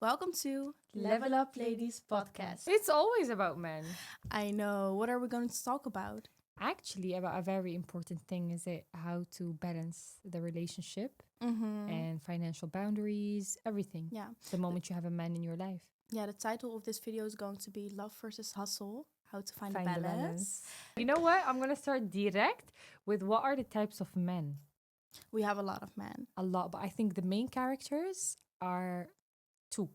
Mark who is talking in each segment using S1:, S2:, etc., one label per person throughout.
S1: Welcome to Level Up Ladies podcast.
S2: It's always about men.
S1: I know. What are we going to talk about?
S2: Actually, about a very important thing is it how to balance the relationship and financial boundaries, everything.
S1: Yeah.
S2: The moment you have a man in your life.
S1: Yeah, the title of this video is going to be Love versus Hustle, how to find,
S2: Find
S1: a
S2: the
S1: balance.
S2: balance. You know what? I'm gonna start direct with what are the types of men?
S1: We have a lot of men.
S2: A lot, but I think the main characters are two.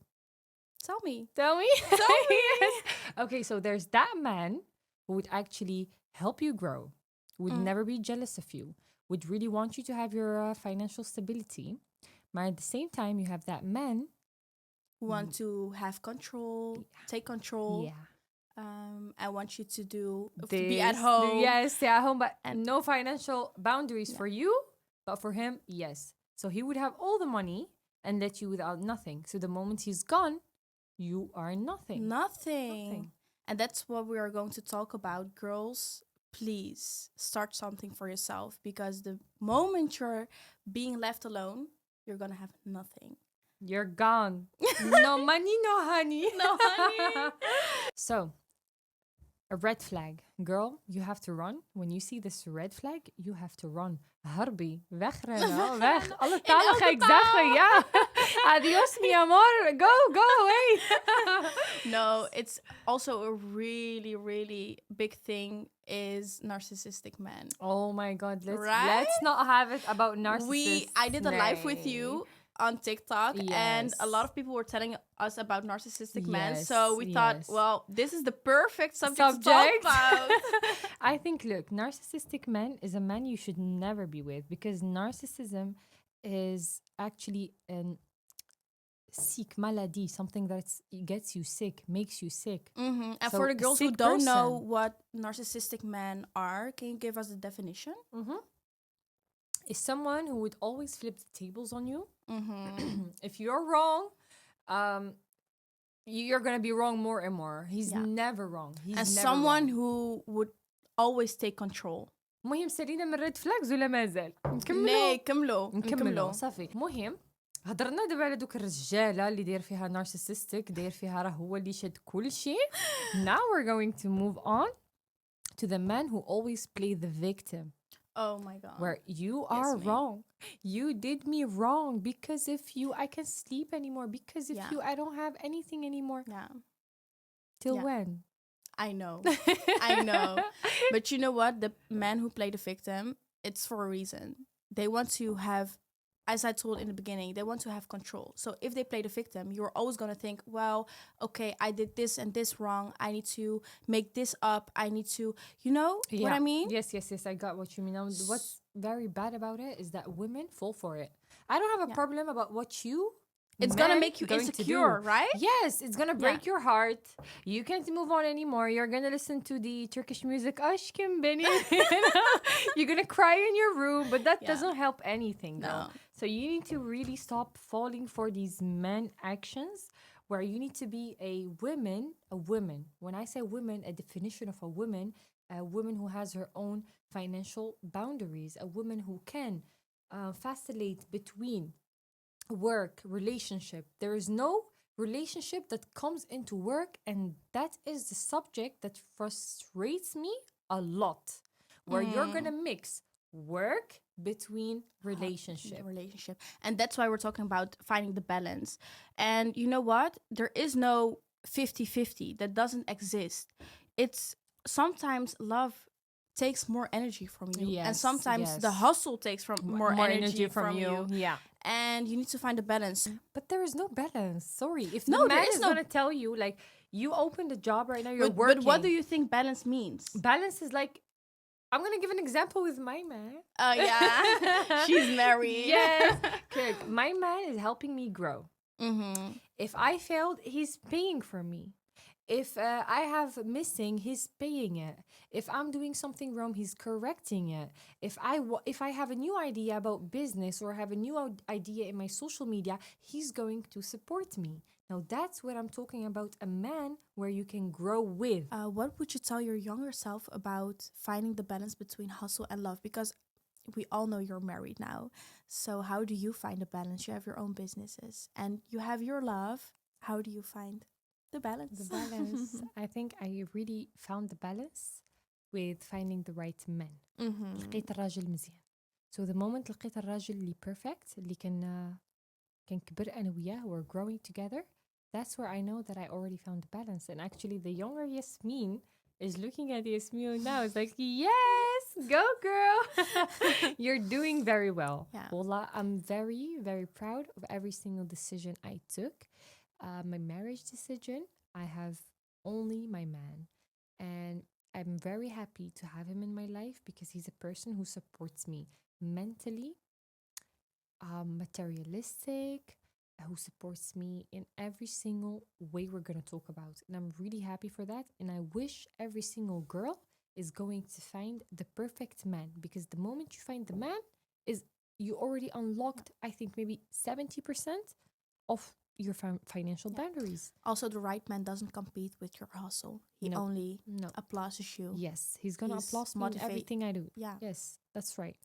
S1: Tell me.
S2: Tell me.
S1: Tell me.
S2: Yes. Okay, so there's that man who would actually help you grow, would never be jealous of you, would really want you to have your financial stability. But at the same time, you have that man.
S1: Who want to have control, take control. I want you to be at home.
S2: Yes, stay at home, but
S1: And-
S2: no financial boundaries for you. But for him, yes. So he would have all the money and let you without nothing. So the moment he's gone, you are nothing.
S1: Nothing. And that's what we are going to talk about. Girls, please start something for yourself, because the moment you're being left alone, you're going to have nothing.
S2: You're gone. No money, no honey.
S1: No honey.
S2: So, a red flag. Girl, you have to run. When you see this red flag, you have to run. Harbi. Wegrennen. Weg. Alle talen ga ik zeggen. Ja. Adios, mi amor. Go away.
S1: No, it's also a really, really big thing is narcissistic men.
S2: Oh my God. Let's
S1: Right?
S2: not have it about narcissists.
S1: I did a live with you on TikTok, and a
S2: Yes.
S1: lot of people were telling us about narcissistic men.
S2: Yes,
S1: So we thought,
S2: yes.
S1: well, this is the perfect subject. to talk about.
S2: I think, look, narcissistic man is a man you should never be with, because narcissism is actually an sick maladie, something that gets you sick, makes you sick.
S1: And
S2: So,
S1: for the girls who
S2: sick
S1: don't know
S2: person.
S1: what narcissistic men are, can you give us the definition?
S2: Is someone who would always flip the tables on you. If you're wrong, you're gonna be wrong more and more. He's never wrong. He's
S1: And
S2: never
S1: someone
S2: wrong.
S1: who would always take control.
S2: المهم سالينا من ريد فلاجز ولا مازال نكملوا
S1: نكملوا.
S2: صافي. المهم هضرنا دابا على دوك الرجاله اللي داير فيها نارسيسستيك، داير فيها راه هو اللي شاد كل شيء. Now we're going to move on to the man who always play the victim,
S1: Oh my God.
S2: where you are
S1: me.
S2: wrong. You did me wrong. Because of you, I can't sleep anymore. Because of you, I don't have anything anymore.
S1: Yeah,
S2: Till
S1: Yeah.
S2: when?
S1: I know. I know. But you know what? The men who play the victim, it's for a reason. They want to have, as I told in the beginning, they want to have control. So if they play the victim, you're always going to think, well, okay, I did this and this wrong. I need to make this up. I need to, you know what I mean?
S2: Yes, I got what you mean. Now, what's very bad about it is that women fall for it. I don't have a problem about what you...
S1: It's going to
S2: men
S1: make you
S2: going to
S1: insecure,
S2: do.
S1: right?
S2: Yes, it's going to break your heart. You can't move on anymore. You're going to listen to the Turkish music. Aşkım benim. You're going to cry in your room, but that doesn't help anything, though.
S1: No.
S2: So you need to really stop falling for these men actions, where you need to be a woman. When I say woman, a definition of a woman who has her own financial boundaries, a woman who can facilitate between work, relationship. There is no relationship that comes into work, and that is the subject that frustrates me a lot, where you're gonna mix work between relationship.
S1: And that's why we're talking about finding the balance. And you know what? There is no 50-50. That doesn't exist. It's sometimes love takes more energy from you, and sometimes the hustle takes more energy from you.
S2: Yeah.
S1: And you need to find a balance.
S2: But there is no balance. Sorry. If
S1: No,
S2: the
S1: there
S2: man
S1: is
S2: is
S1: no-
S2: going to tell you, like, you open the job right now, you're
S1: But
S2: working.
S1: what do you think balance means?
S2: Balance is like, I'm going to give an example with my man.
S1: Oh, yeah. She's married.
S2: Yes. Kijk, my man is helping me grow. If I failed, he's paying for me. If I have missing, he's paying it. If I'm doing something wrong, he's correcting it. If I have a new idea about business, or have a new idea in my social media, he's going to support me. Now that's what I'm talking about, a man where you can grow with.
S1: What would you tell your younger self about finding the balance between hustle and love? Because we all know you're married now. So how do you find a balance? You have your own businesses and you have your love. How do you find the balance?
S2: The balance. I think I really found the balance with finding the right men. لقيت الراجل مزيان. So the moment لقيت الراجل اللي perfect اللي كان كبر أنا وياه, we're growing together, that's where I know that I already found the balance. And actually the younger Yasmin is looking at Yasmin now. It's like, yes, go girl. You're doing very well.
S1: Yeah.
S2: Wallah, I'm very, very proud of every single decision I took. My marriage decision, I have only my man. And I'm very happy to have him in my life because he's a person who supports me mentally, materialistic, who supports me in every single way we're going to talk about. And I'm really happy for that. And I wish every single girl is going to find the perfect man, because the moment you find the man is you already unlocked, I think, maybe 70% of your financial boundaries.
S1: Also, the right man doesn't compete with your hustle. He only applauses you.
S2: Yes, he's going to applaud me in everything I do.
S1: Yeah.
S2: Yes, that's right.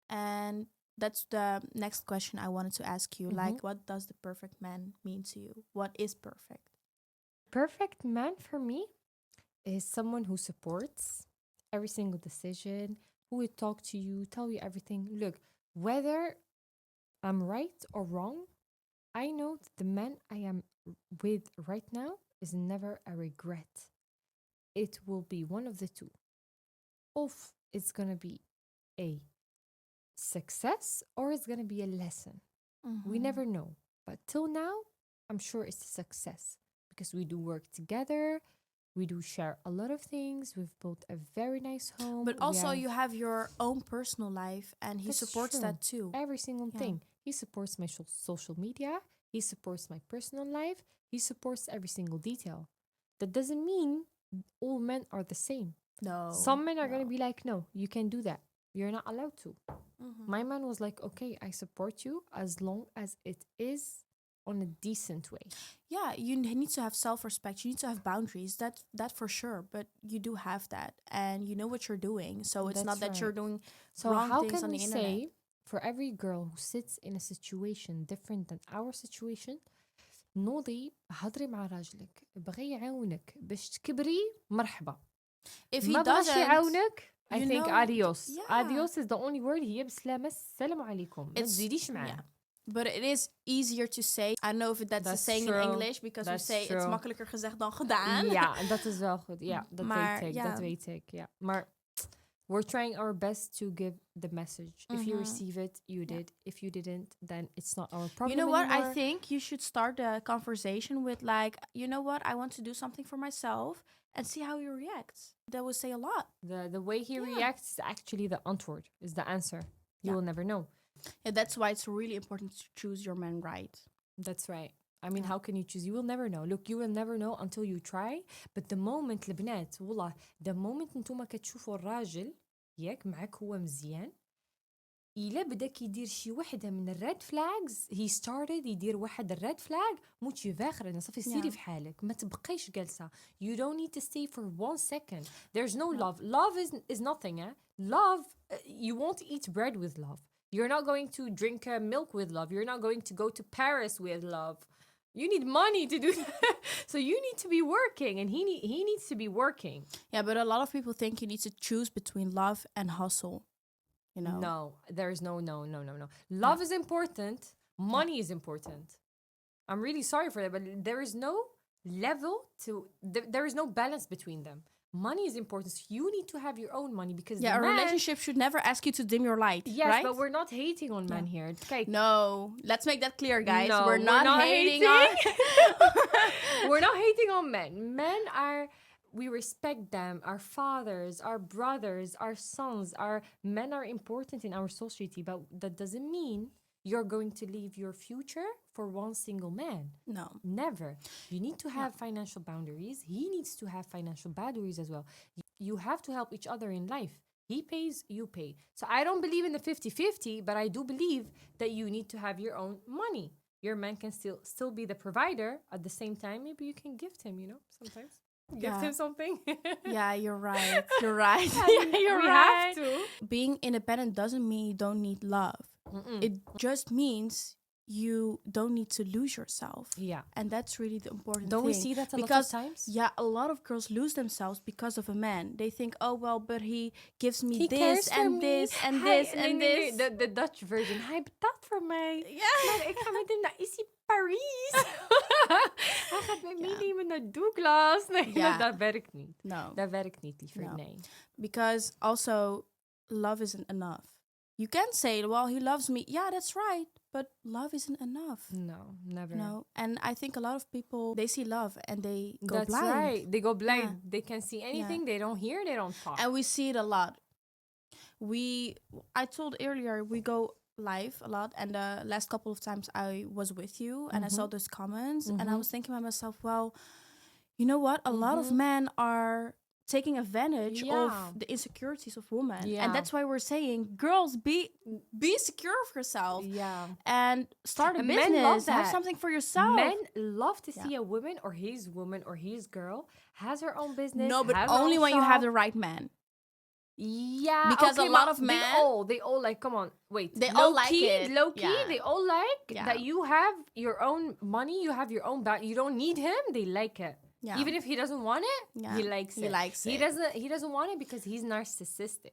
S1: And that's the next question I wanted to ask you. Like, what does the perfect man mean to you? What is perfect?
S2: Perfect man for me is someone who supports every single decision, who would talk to you, tell you everything. Look, whether I'm right or wrong, I know that the man I am with right now is never a regret. It will be one of the two. Of it's going to be a success or it's going to be a lesson. We never know. But till now, I'm sure it's a success because we do work together. We do share a lot of things. We've built a very nice home.
S1: But also you have your own personal life and he supports that too.
S2: Every single thing. He supports my social media. He supports my personal life. He supports every single detail. That doesn't mean all men are the same.
S1: No.
S2: Some men are going to be like, no, you can't do that. You're not allowed to. My man was like, okay, I support you as long as it is on a decent way.
S1: Yeah, you need to have self-respect. You need to have boundaries. That for sure. But you do have that, and you know what you're doing. So it's not that you're doing wrong things on the internet.
S2: Say, for every girl who sits in a situation different than our situation, نوضي هضري مع راجلك بغي يعاونك باش تكبري مرحبا.
S1: If he
S2: ما
S1: doesn't
S2: يعاونك, I think adios.
S1: Yeah.
S2: Adios is the only word. هي بسلامة السلام عليكم. ما تزيديش معاه.
S1: Yeah. But it is easier to say. I don't know if that's the saying
S2: true.
S1: in English because we say it's makkelijker gezegd dan gedaan.
S2: Ja, dat is wel goed. Ja, dat weet ik. Ja. Maar we're trying our best to give the message. If you receive it, you did. If you didn't, then it's not our problem.
S1: You know what?
S2: Anymore.
S1: I think you should start the conversation with like, you know what? I want to do something for myself and see how he reacts. That would say a lot.
S2: The way he reacts is actually the antwoord, is the answer. You will never know.
S1: Yeah, that's why it's really important to choose your man right.
S2: That's right. I mean, how can you choose? You will never know. Look, you will never know until you try. But the moment البنات والله the moment انتوما كتشوفوا الراجل ياك معك هو مزيان إلا بدك يدير شي وحدة من الريد فلاجز he started يدير واحد الريد فلاج موتي فاخر أنا صافي سيري في حالك ما تبقيش جالسة. You don't need to stay for 1 second. There's no love. Love is nothing. Love, you won't eat bread with love. You're not going to drink milk with love. You're not going to go to Paris with love. You need money to do that. So you need to be working, and he needs to be working.
S1: Yeah, but a lot of people think you need to choose between love and hustle. You know?
S2: No, there's no. Love is important. Money is important. I'm really sorry for that, but there is no level to... There is no balance between them. Money is important. So you need to have your own money because
S1: a relationship should never ask you to dim your light.
S2: Yes,
S1: right?
S2: but we're not hating on men here. Kijk.
S1: No, let's make that clear, guys.
S2: No,
S1: we're not hating on.
S2: We're not hating on men. Men are. We respect them. Our fathers, our brothers, our sons. Our men are important in our society, but that doesn't mean you're going to leave your future for one single man.
S1: No.
S2: Never. You need to have financial boundaries. He needs to have financial boundaries as well. You have to help each other in life. He pays, you pay. So I don't believe in the 50-50, but I do believe that you need to have your own money. Your man can still be the provider. At the same time, maybe you can gift him, sometimes. Gift him something.
S1: Yeah, you're right. You're right.
S2: You're right. Have to.
S1: Being independent doesn't mean you don't need love. It just means you don't need to lose yourself.
S2: Yeah.
S1: And that's really the important
S2: Don't
S1: thing.
S2: we see that a lot of
S1: Because,
S2: times?
S1: yeah, a lot of girls lose themselves because of a man. They think, oh, well, but he gives me
S2: He
S1: this
S2: cares for
S1: and
S2: me.
S1: this and
S2: Hij-
S1: this
S2: nee,
S1: and
S2: nee, nee,
S1: this.
S2: de Dutch version. Hij betaalt voor mij.
S1: Yeah.
S2: Maar ik ga met hem naar Paris. Hij gaat met
S1: Ja.
S2: meenemen naar Douglas. Nee,
S1: Ja.
S2: dat werkt niet.
S1: No.
S2: Dat werkt niet, liever.
S1: No.
S2: Nee.
S1: Because also, love isn't enough. You can say, well, he loves me. Yeah, that's right. But love isn't enough.
S2: No, never.
S1: No. And I think a lot of people, they see love and they go
S2: That's
S1: blind.
S2: right. They go blind.
S1: Yeah.
S2: They can't see anything. They don't hear. They don't talk.
S1: And we see it a lot. I told earlier, we go live a lot. And the last couple of times I was with you and I saw those comments. And I was thinking by myself, well, you know what? A lot of men are taking advantage of the insecurities of women.
S2: Yeah.
S1: And that's why we're saying, girls, be secure of yourself.
S2: Yeah.
S1: And start a
S2: And men love
S1: business. Have
S2: that.
S1: something for yourself.
S2: Men love to see a woman or his girl has her own business.
S1: No, but
S2: has her
S1: only
S2: own
S1: when you
S2: shop.
S1: have the right man.
S2: Yeah,
S1: Because
S2: okay,
S1: a lot
S2: but
S1: of men-
S2: they all like, come on, wait.
S1: They all like it.
S2: Low key,
S1: Yeah.
S2: they all like
S1: Yeah.
S2: that you have your own money, you have your own you don't need him, they like it.
S1: Yeah.
S2: Even if he doesn't want it,
S1: Yeah.
S2: he likes
S1: He
S2: it.
S1: likes
S2: He
S1: it.
S2: doesn't want it because he's narcissistic.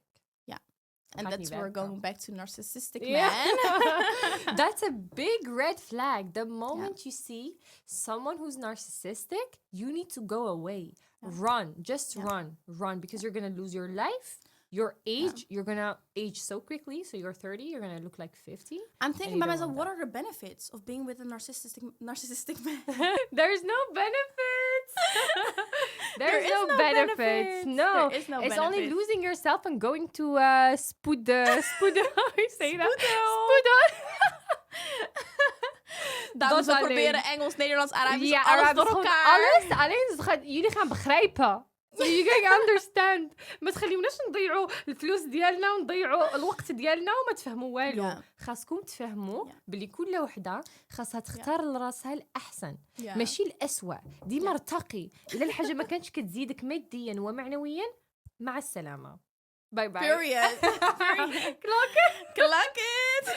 S1: And
S2: Gaat
S1: that's
S2: niet
S1: where we're
S2: werken.
S1: going back to narcissistic
S2: Yeah.
S1: men.
S2: That's a big red flag. The moment you see someone who's narcissistic, you need to go away. Run. Just run. Because you're going to lose your life, your age. You're going to age so quickly. So you're 30, you're going to look like 50.
S1: I'm thinking
S2: you
S1: by
S2: don't
S1: myself,
S2: want
S1: what are the benefits of being with a narcissistic man?
S2: There's no benefits.
S1: There
S2: There's
S1: is
S2: no
S1: no
S2: benefits.
S1: benefits.
S2: No.
S1: There is no
S2: It's only
S1: benefits.
S2: losing yourself and going to spoed. How you say that?
S1: Dames, we
S2: alleen.
S1: proberen Engels, Nederlands, Arabisch,
S2: Ja,
S1: alles
S2: Arabisch,
S1: door
S2: gewoon
S1: elkaar.
S2: alles. Alleen jullie gaan begrijpen. So you can understand. ما تخليوناش نضيعوا الفلوس ديالنا ونضيعوا الوقت ديالنا وما تفهموا والو.
S1: Yeah.
S2: خاصكم تفهموا
S1: Yeah.
S2: بلي كل وحده خاصها تختار لراسها الاحسن.
S1: Yeah.
S2: ماشي الأسوأ. ديما ارتقي. اذا الحاجه ما كانتش كتزيدك ماديا ومعنويا مع السلامه. باي باي.
S1: Period. Clock it.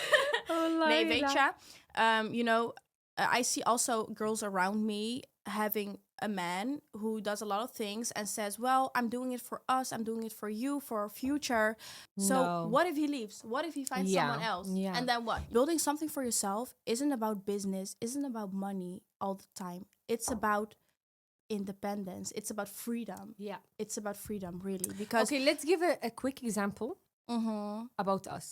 S1: Nee, weet je, you know, I see also girls around me having a man who does a lot of things and says, well, I'm doing it for us, I'm doing it for you, for our future. So
S2: No.
S1: what if he leaves? What if he finds someone else?
S2: Yeah.
S1: And then what? Building something for yourself isn't about business, isn't about money all the time. It's about independence. It's about freedom.
S2: Yeah.
S1: It's about freedom, really. Because
S2: Okay, let's give a quick example about us.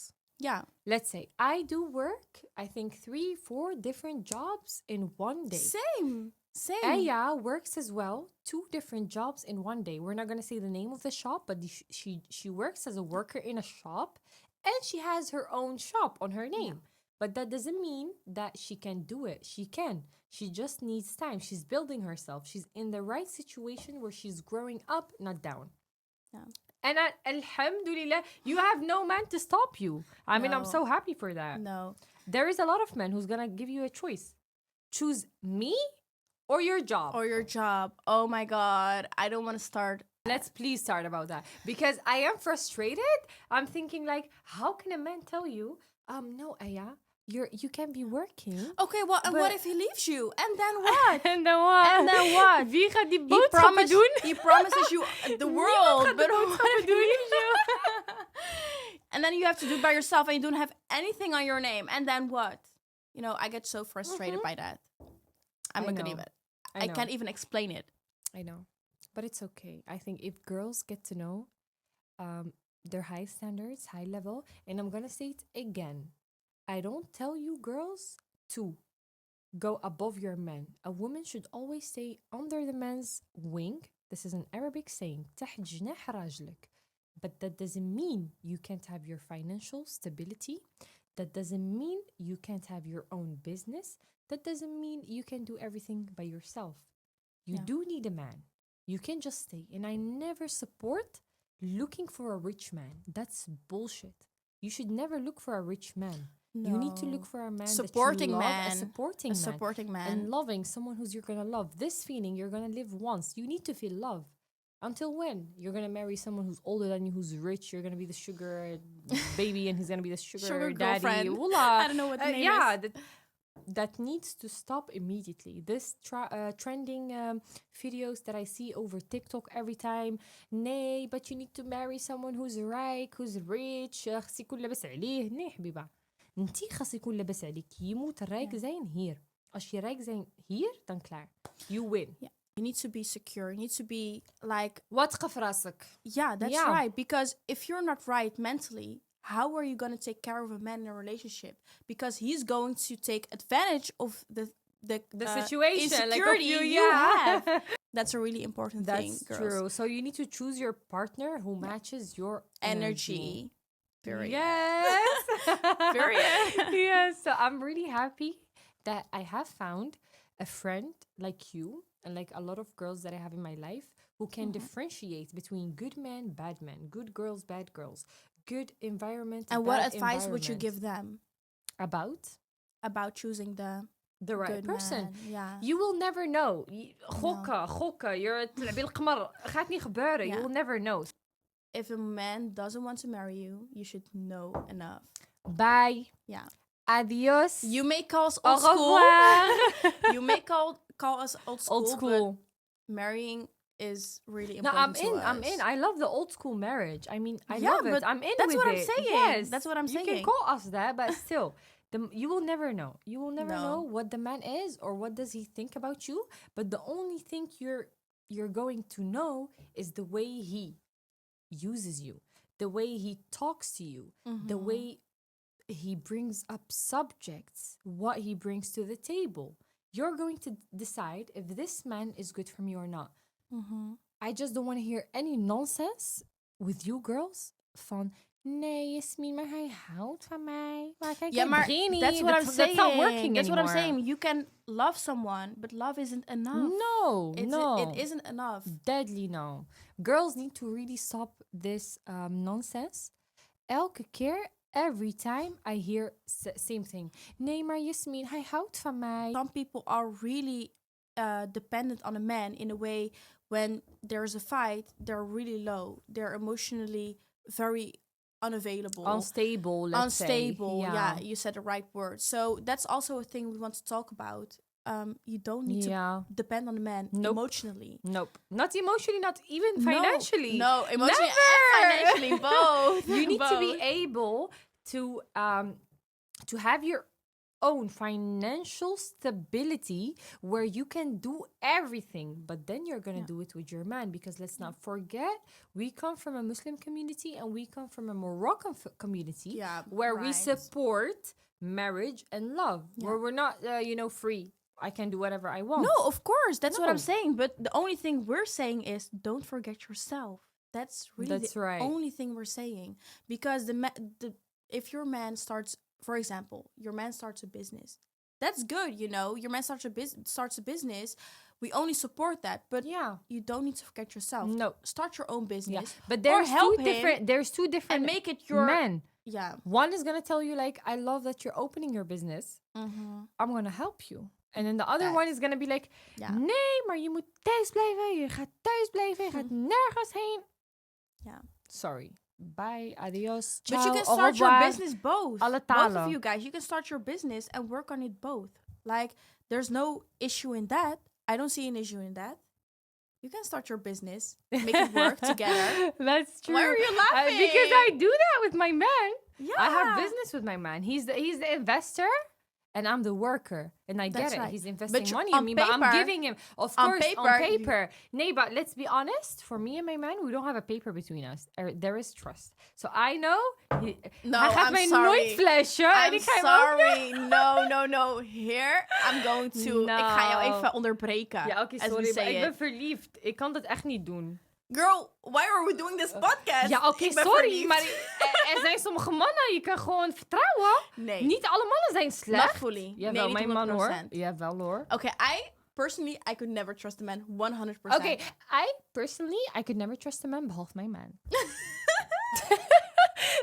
S1: yeah.
S2: Let's say I do work, I think 3-4 different jobs in one day.
S1: Same.
S2: Aya works as well, 2 different jobs in one day. We're not going to say the name of the shop, but she works as a worker in a shop and she has her own shop on her name. But that doesn't mean that she can do it. She can. She just needs time. She's building herself. She's in the right situation where she's growing up, not down.
S1: Yeah.
S2: And alhamdulillah, you have no man to stop you. I mean, I'm
S1: No.
S2: so happy for that.
S1: No.
S2: There is a lot of men who's going to give you a choice. Choose me or your job.
S1: Or your job. Oh my God. I don't want to start.
S2: Let's please start about that. Because I am frustrated. I'm thinking like, how can a man tell you, no, Aya, you can be working.
S1: Okay, well, and
S2: But-
S1: what if he leaves you? And then what?
S2: And then what?
S1: And then what?
S2: Wie gaat die
S1: He,
S2: boodschappen doen?
S1: he promises you the world,
S2: gaat de
S1: but what
S2: boodschappen
S1: if he
S2: doen?
S1: leaves you? And then you have to do it by yourself and you don't have anything on your name. And then what? You know, I get so frustrated by that. I'm
S2: I
S1: not gonna
S2: know.
S1: even.
S2: I
S1: I
S2: know.
S1: can't even explain it.
S2: I know. But it's okay. I think if girls get to know their high standards, high level, and I'm going to say it again, I don't tell you girls to go above your men. A woman should always stay under the man's wing. This is an Arabic saying, تحت جناح راجلك. But that doesn't mean you can't have your financial stability. That doesn't mean you can't have your own business. That doesn't mean you can do everything by yourself. You do need a man. You can just stay. And I never support looking for a rich man. That's bullshit. You should never look for a rich man. You need to look for a man
S1: Supporting
S2: that you love,
S1: man.
S2: a supporting
S1: A
S2: man.
S1: supporting man.
S2: And loving someone who's you're gonna love. This feeling you're gonna live once. You need to feel love. Until when? You're gonna marry someone who's older than you, who's rich. You're gonna be the sugar baby, and he's gonna be the sugar
S1: Sugar
S2: daddy.
S1: girlfriend.
S2: Wallah.
S1: I don't know what the name
S2: yeah,
S1: is.
S2: that needs to stop immediately. This trending videos that I see over TikTok every time. Nee, but you need to marry someone who's who's rich. خاص يكون لاباس عليه. Nee, حبيبة. انتي خاص يكون لاباس عليك. يموت الرايق زين hier. Als je rijk zijn hier, dan klaar. You win.
S1: Yeah. You need to be secure. You need to be like...
S2: واتقة في راسك.
S1: Yeah, that's right. Because if you're not right mentally, how are you going to take care of a man in a relationship? Because he's going to take advantage of the
S2: situation,
S1: insecurity you have. That's a really important thing, girls.
S2: That's true. So you need to choose your partner who matches your energy.
S1: Period.
S2: Yes.
S1: Period.
S2: Yes. So I'm really happy that I have found a friend like you and like a lot of girls that I have in my life who can differentiate between good men, bad men, good girls, bad girls, good environment,
S1: and
S2: bad
S1: what advice would you
S2: environment.
S1: give them
S2: about
S1: choosing
S2: the right
S1: good
S2: person?
S1: man? Yeah.
S2: You will never know. Gokken, you're تلعبي القمر. gaat niet gebeuren. You will never know.
S1: If a man doesn't want to marry you, you should know enough.
S2: Bye.
S1: Yeah.
S2: Adios.
S1: You may call us
S2: Au
S1: old school.
S2: revoir.
S1: You may call us old school.
S2: Old school.
S1: But marrying is really
S2: No,
S1: important.
S2: I'm in. I love the old school marriage. I mean, I
S1: Yeah,
S2: love it.
S1: but
S2: I'm in
S1: that's
S2: with
S1: what
S2: it.
S1: I'm saying.
S2: Yes.
S1: That's what I'm saying.
S2: You can call us that, but still, you will never know. You will never
S1: No.
S2: know what the man is or what does he think about you. But the only thing you're going to know is the way he uses you, the way he talks to you, the way he brings up subjects, what he brings to the table. You're going to decide if this man is good for me or not. I just don't want to hear any nonsense with you girls van nee, Yasmin, maar hij houdt van mij. Maar kijk,
S1: Yeah, maar that's what I'm saying.
S2: That's not working
S1: That's
S2: anymore.
S1: what I'm saying. You can love someone, but love isn't enough.
S2: No,
S1: It isn't enough.
S2: Deadly no. Girls need to really stop this nonsense. Elke keer, every time I hear same thing. Nee, maar Yasmin, hij houdt van mij.
S1: Some people are really dependent on a man in a way when there's a fight, they're really low. They're emotionally very unavailable.
S2: Unstable, let's say.
S1: Unstable, yeah, you said the right word. So that's also a thing we want to talk about. You don't need to depend on a man emotionally.
S2: Nope. Not emotionally, not even financially.
S1: No, emotionally and financially, both.
S2: You need to be able to have your own financial stability where you can do everything, but then you're going to do it with your man, because let's not forget, we come from a Muslim community and we come from a Moroccan community where we support marriage and love, where we're not free. I can do whatever I want.
S1: No, of course, that's what I'm saying, but the only thing we're saying is don't forget yourself. That's really the only thing we're saying, because if your man starts, for example, your man starts a business. That's good, your man starts a business. We only support that, but you don't need to forget yourself.
S2: No,
S1: start your own business.
S2: But there's two different
S1: and make it your
S2: men.
S1: Yeah,
S2: one is gonna tell you like, I love that you're opening your business. I'm gonna help you. And then the other one is gonna be like, nee, maar je moet thuis blijven. Je gaat thuis blijven. Je gaat nergens heen.
S1: Yeah.
S2: Sorry. Bye. Adios. Ciao.
S1: But you can start your business both.
S2: Alle
S1: talen.
S2: Both
S1: of you guys, you can start your business and work on it both. Like, there's no issue in that. I don't see an issue in that. You can start your business, make it work together.
S2: That's true.
S1: Why are you laughing?
S2: Because I do that with my man.
S1: Yeah.
S2: I have business with my man. He's the investor. And I'm the worker. And I get it.
S1: Right.
S2: He's investing money
S1: on
S2: in me.
S1: Paper,
S2: but I'm giving him, of course, on paper. Nee, but let's be honest. For me and my man, we don't have a paper between us. There is trust. So I know.
S1: Hij gaat mij nooit
S2: flashen.
S1: I'm sorry. No. Here, I'm going to... Ik ga jou even onderbreken.
S2: Ja, oké, sorry. Maar ik ben verliefd. Ik kan dat echt niet doen.
S1: Girl, why are we doing this podcast?
S2: Ja, oké, sorry. Maar er zijn sommige mannen, je kan gewoon vertrouwen.
S1: Nee.
S2: Niet alle mannen zijn slecht.
S1: Not fully.
S2: Jawel, mijn man hoor. Jawel hoor.
S1: Okay, I could never trust a man 100%.
S2: Okay, I could never trust a man, behalve mijn man.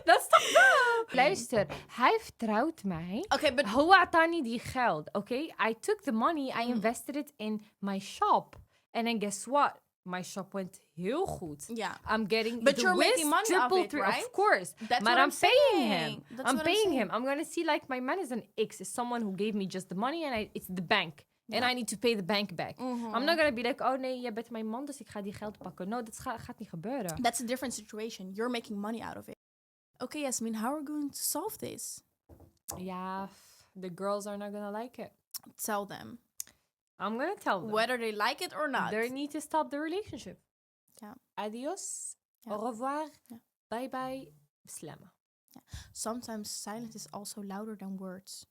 S2: Dat is toch wel. Luister, hij vertrouwt mij.
S1: Okay, but...
S2: Hoe atani die geld, okay? I took the money, I invested it in my shop. And then guess what? my shop went heel goed.
S1: Yeah.
S2: I'm getting
S1: But
S2: the
S1: you're making
S2: whisk
S1: money
S2: triple
S1: off it,
S2: through,
S1: right?
S2: of course.
S1: That's
S2: But
S1: what
S2: I'm paying
S1: saying.
S2: him.
S1: That's
S2: I'm
S1: what
S2: paying
S1: saying.
S2: him. I'm gonna see like my man is an X, is someone who gave me just the money and it's the bank. And I need to pay the bank back. I'm not gonna be like, oh nee, jij bent mijn man, dus ik ga die geld pakken. No, dat gaat niet gebeuren.
S1: That's a different situation. You're making money out of it. Okay, Yasmin, how are we going to solve this?
S2: Yeah, the girls are not gonna like it.
S1: Tell them.
S2: I'm gonna tell them.
S1: Whether they like it or not.
S2: They need to stop the relationship.
S1: Yeah.
S2: Adios.
S1: Yeah.
S2: Au revoir.
S1: Yeah.
S2: Bye bye. Slama.
S1: Yeah. Sometimes silence is also louder than words.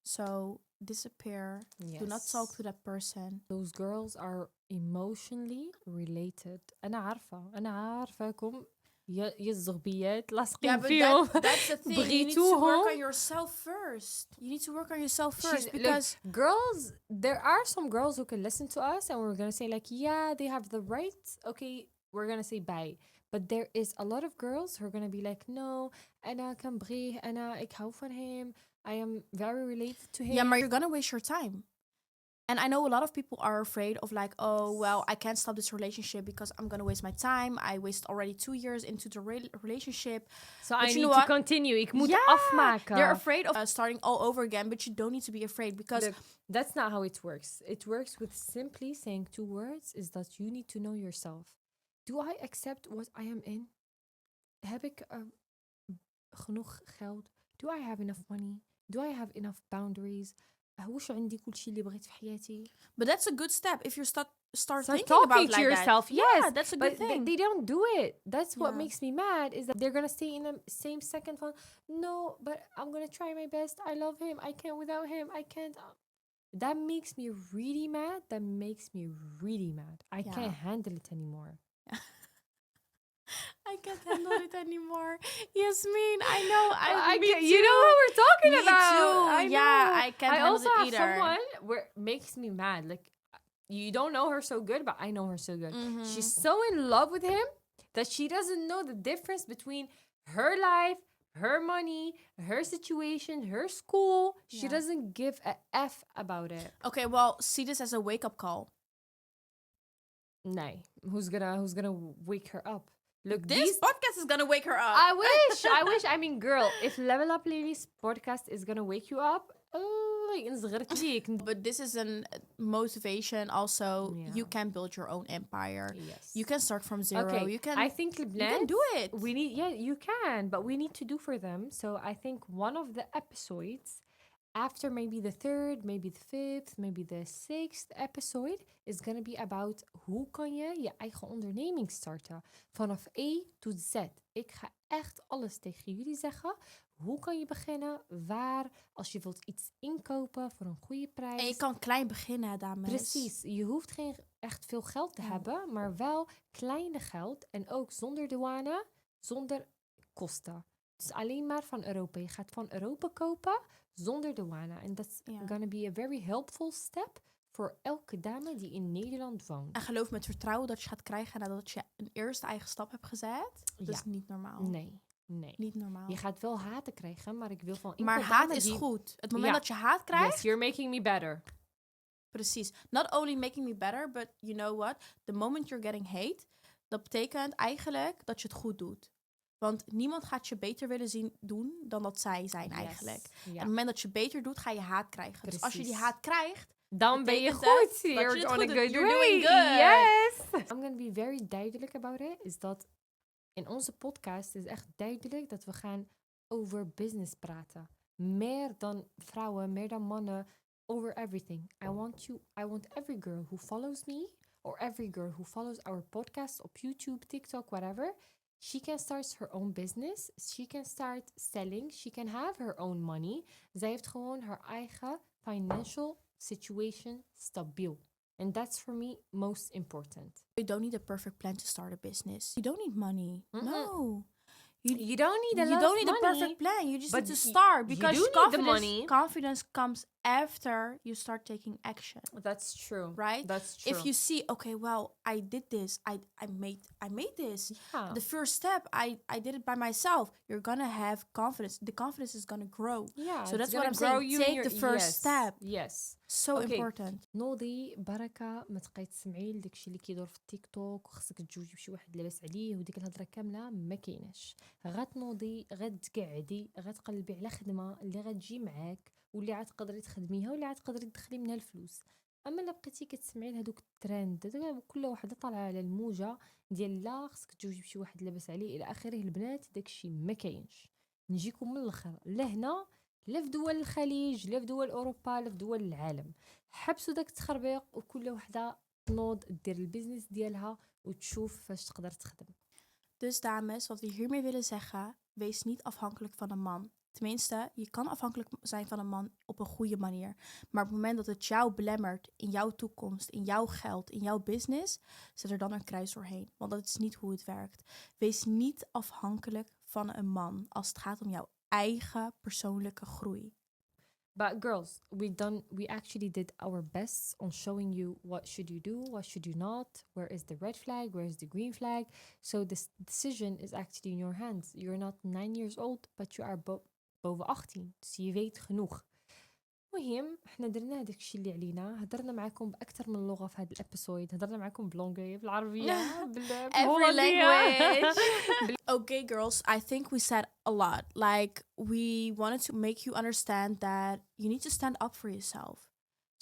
S1: So disappear.
S2: Yes.
S1: Do not talk to that person.
S2: Those girls are emotionally related. أنا عارفة كم الزغبيات لاصقين
S1: Yeah, but
S2: فيهم.
S1: that's the thing. You need to work on yourself first. You need to work on yourself first because
S2: look, girls, there are some girls who can listen to us and we're gonna say like, yeah, they have the right. Okay, we're gonna say bye. But there is a lot of girls who are gonna be like, no, أنا kan breeg, ik hou van hem. I am very related to him.
S1: Yeah, but you're gonna waste your time. And I know a lot of people are afraid of like, oh, well, I can't stop this relationship because I'm gonna waste my time. I waste already 2 years into the relationship.
S2: So
S1: but
S2: I need to continue. Ik moet afmaken.
S1: They're afraid of starting all over again, but you don't need to be afraid because...
S2: Look, that's not how it works. It works with simply saying 2 words, is that you need to know yourself. Do I accept what I am in? Heb ik genoeg geld? Do I have enough money? Do I have enough boundaries? وش عندي كل شيء اللي بغيت في حياتي?
S1: But that's a good step if you start thinking
S2: talking
S1: about
S2: to
S1: like
S2: yourself.
S1: That.
S2: Yes,
S1: Yeah, that's a good thing.
S2: They don't do it. That's what makes me mad, is that they're gonna stay in the same second one. No, but I'm gonna try my best. I love him. I can't without him. I can't. That makes me really mad. I can't handle it anymore.
S1: I can't handle it anymore. Yasmin, I know.
S2: You know what we're talking about.
S1: Too.
S2: I know.
S1: Yeah, I can't handle
S2: also
S1: it
S2: have
S1: either.
S2: someone where it makes me mad. Like, you don't know her so good, but I know her so good. She's so in love with him that she doesn't know the difference between her life, her money, her situation, her school. She doesn't give a F about it.
S1: Okay, well, see this as a wake-up call.
S2: Nee. Who's gonna wake her up? Look,
S1: this podcast is gonna wake her up.
S2: I wish. I mean, girl, if Level Up Ladies podcast is gonna wake you up,
S1: but this is a motivation. Also, you can build your own empire.
S2: Yes,
S1: you can start from zero.
S2: Okay.
S1: You can.
S2: I think
S1: you can do it.
S2: You can, but we need to do for them. So I think one of the episodes, after maybe the 3rd, maybe the 5th, maybe the 6th episode, is gonna be about hoe kan je je eigen onderneming starten. Vanaf A tot Z. Ik ga echt alles tegen jullie zeggen. Hoe kan je beginnen? Waar? Als je wilt iets inkopen voor een goede prijs.
S1: En je kan klein beginnen, dames.
S2: Precies. Je hoeft geen echt veel geld te hebben, maar wel kleine geld. En ook zonder douane, zonder kosten. Dus alleen maar van Europa. Je gaat van Europa kopen zonder douane. En that's gonna be a very helpful step voor elke dame die in Nederland woont.
S1: En geloof met vertrouwen dat je gaat krijgen nadat je een eerste eigen stap hebt gezet. Dat is niet normaal.
S2: Nee.
S1: Niet normaal.
S2: Je gaat wel haten krijgen, maar ik wil van...
S1: Maar haat is goed. Het moment dat je haat krijgt...
S2: Yes, you're making me better.
S1: Precies. Not only making me better, but you know what? The moment you're getting hate, dat betekent eigenlijk dat je het goed doet. Want niemand gaat je beter willen doen dan dat zij zijn eigenlijk. En op het moment dat je beter doet, ga je haat krijgen.
S2: Precies.
S1: Dus als je die haat krijgt...
S2: Dan ben je goed. You're on a good
S1: You're
S2: way.
S1: doing good.
S2: Yes. I'm going to be very duidelijk about it. Is dat in onze podcast is echt duidelijk dat we gaan over business praten. Meer dan vrouwen, meer dan mannen. Over everything. I want every girl who follows me, or every girl who follows our podcast op YouTube, TikTok, whatever, she can start her own business. She can start selling. She can have her own money. Zij heeft gewoon haar eigen financial situation stabiel. And that's for me most important.
S1: You don't need a perfect plan to start a business. You don't need money. No.
S2: You don't need a
S1: perfect plan. You just need to start because confidence comes after you start taking action.
S2: That's true.
S1: Right?
S2: That's true.
S1: If you see, okay, well, I did this. I made this.
S2: Yeah.
S1: The first step, I did it by myself. You're gonna have confidence. The confidence is gonna grow.
S2: Yeah,
S1: So
S2: it's
S1: that's what
S2: gonna
S1: I'm
S2: grow
S1: saying.
S2: you in
S1: Take
S2: your-
S1: the first
S2: yes,
S1: step.
S2: Yes.
S1: So
S2: Okay.
S1: important.
S2: نوضي بركة ما تبقاي تسمعي لداكشي اللي كيدور في التيك توك وخصك تجوجي بشي واحد لاباس عليه وديك الهضره كامله ما كايناش. غتنوضي غتقعدي غتقلبي على خدمه اللي غتجي معاك واللي عاد تقدري تخدميها واللي عاد تقدري تدخلي منها الفلوس. اما الا بقيتي كتسمعي لهذوك الترند كل وحده طالعه على الموجه ديال لا خصك تجوجي بشي واحد لاباس عليه الى اخره، البنات داكشي ما كاينش. نجيكم من الاخر، لا هنا لا في دول الخليج لا في دول اوروبا لا في دول العالم. حبسوا داك التخربيق وكل وحده تنوض دير البيزنس ديالها وتشوف فاش تقدر تخدم.
S1: Dus dames, wat we hiermee willen zeggen, wees niet afhankelijk van een man. Tenminste, je kan afhankelijk zijn van een man op een goede manier. Maar op het moment dat het jou belemmert in jouw toekomst, in jouw geld, in jouw business, zet er dan een kruis doorheen. Want dat is niet hoe het werkt. Wees niet afhankelijk van een man als het gaat om jouw eigen persoonlijke groei.
S2: But girls, we actually did our best on showing you what should you do, what should you not, where is the red flag, where is the green flag. So this decision is actually in your hands. You're not 9 years old, but you are boven 18. Dus je weet genoeg. المهم احنا درنا داكشي اللي علينا، هضرنا معكم باكثر من لغه في هذا الابيسود، هضرنا معكم بالانجلي بالعربيه
S1: Every language. Okay, girls, I think we said a lot. Like, we wanted to make you understand that you need to stand up for yourself.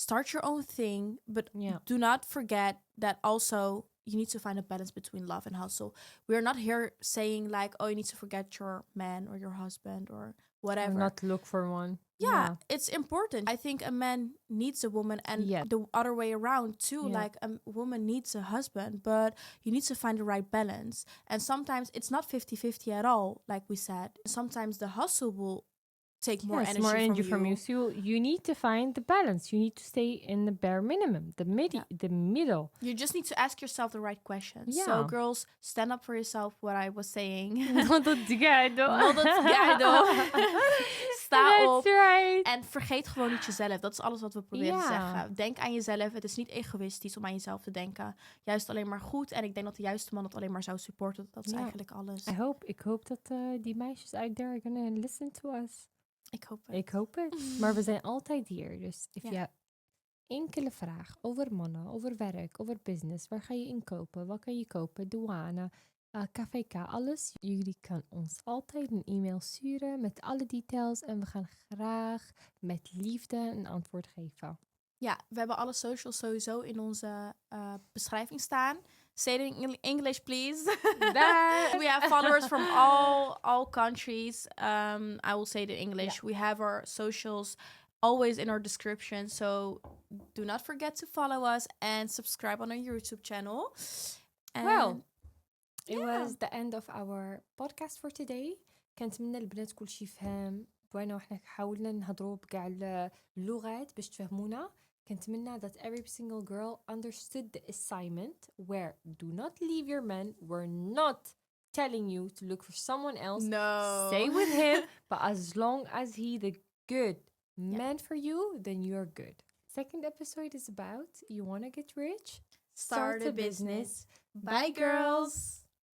S1: Start your own thing, but do not forget that also you need to find a balance between love and hustle. We are not here saying like, oh, you need to forget your man or your husband or whatever.
S2: Or not look for one.
S1: Yeah, it's important. I think a man needs a woman and the other way around too. Like, a woman needs a husband, but you need to find the right balance. And sometimes it's not 50-50 at all, like we said. Sometimes the hustle will take more energy from you.
S2: So you need to find the balance. You need to stay in the bare minimum, the middle.
S1: You just need to ask yourself the right questions. So girls, stand up for yourself, what I was saying. Sta op.
S2: Right.
S1: En vergeet gewoon niet jezelf. Dat is alles wat we proberen te zeggen. Denk aan jezelf. Het is niet egoïstisch om aan jezelf te denken. Juist alleen maar goed. En ik denk dat de juiste man het alleen maar zou supporten. Dat is eigenlijk alles.
S2: Ik hoop dat die meisjes out there are gonna listen to us.
S1: Ik hoop het.
S2: Maar we zijn altijd hier. Dus if je enkele vraag over mannen, over werk, over business, waar ga je inkopen? Wat kan je kopen? Douane, KVK, alles. Jullie kan ons altijd een e-mail sturen met alle details. En we gaan graag met liefde een antwoord geven.
S1: Ja, we hebben alle socials sowieso in onze beschrijving staan. Say it in English, please. We have followers from all countries. I will say it in English. We have our socials always in our description. So do not forget to follow us and subscribe on our YouTube channel.
S2: And it was the end of our podcast for today. كنتمنى البنات كلشي فهم. بغينا وحنا حاولنا نهضروا بكاع اللغات باش تفهمونا. كنتمنى that every single girl understood the assignment where do not leave your man. We're not telling you to look for someone else.
S1: No.
S2: Stay with him. But as long as he the good man for you, then you're good. Second episode is about you want to get rich?
S1: Start a business. Bye, girls.